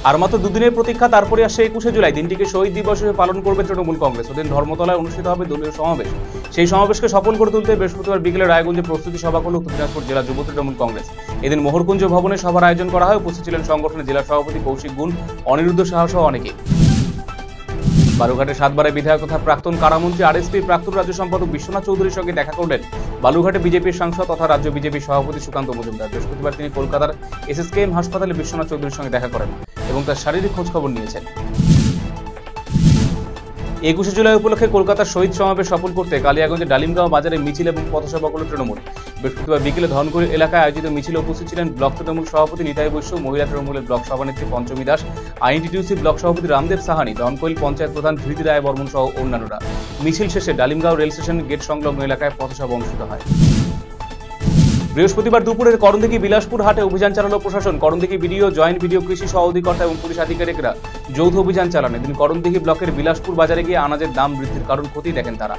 আর মাত্র দুদিনের প্রতীক্ষা, তারপরে আসছে 21শে জুলাই। দিনটিকে শহীদ দিবস হিসেবে পালন করবে তৃণমূল কংগ্রেস। ওদিন ধর্মতলায় অনুষ্ঠিত হবে দলীয় সমাবেশ। সেই সমাবেশকে সফল করে তুলতে বৃহস্পতিবার বিকেলে রায়গঞ্জে প্রস্তুতি সভা করল উত্তর দিনাজপুর জেলা যুব তৃণমূল কংগ্রেস। এদিন মোহরকুঞ্জ ভবনে সভার আয়োজন করা হয়। উপস্থিত ছিলেন সংগঠনের জেলা সভাপতি কৌশিক গুণ, অনিরুদ্ধ সাহা সহ অনেকে। বালুঘাটে 7 বারের বিধায়ক তথা প্রাক্তন কারামন্ত্রী আরএসপির প্রাক্তন রাজ্য সম্পাদক বিশ্বনাথ চৌধুরীর সঙ্গে দেখা করলেন বালুঘাটে বিজেপির সাংসদ তথা রাজ্য বিজেপির সভাপতি সুকান্ত মজুমদার। বৃহস্পতিবার তিনি কলকাতার এসএসকেএম হাসপাতালে বিশ্বনাথ চৌধুরীর সঙ্গে দেখা করেন এবং তার শারীরিক খোঁজখবর নিয়েছেন। 21শে জুলাই উপলক্ষে কলকাতার শহীদ সমাবেশ সফল করতে কালিয়াগঞ্জে ডালিমগাঁও বাজারে মিছিল এবং পথসভা করল তৃণমূল। বৃহস্পতিবার বিকেলে ধনকুড়ি এলাকায় আয়োজিত মিছিলে উপস্থিত ছিলেন ব্লক তৃণমূল সভাপতি নিতাই বৈশ্য, মহিলা তৃণমূলের ব্লক সভানেত্রী পঞ্চমী দাস, আইএনটিটিউসি ব্লক সভাপতি রামদেব সাহানি, ধনকৈল পঞ্চায়েত প্রধান ধৃতি রায় বর্মন সহ অন্যান্যরা। মিছিল শেষে ডালিমগাঁও রেল স্টেশন গেট সংলগ্ন এলাকায় পথসভা অনুষ্ঠিত হয়। বৃহস্পতিবার দুপুরের করণদিঘি বিলাসপুর হাটে অভিযান চালালো প্রশাসন। করণদিঘি বিডিও, জয়েন্ট বিডিও, কৃষি সহ অধিকর্তা এবং পুলিশ আধিকারিকরা যৌথ অভিযান চালান। এদিন করণদিঘি ব্লকের বিলাসপুর বাজারে গিয়ে আনাজের দাম বৃদ্ধির কারণ খতিয়ে দেখেন তারা।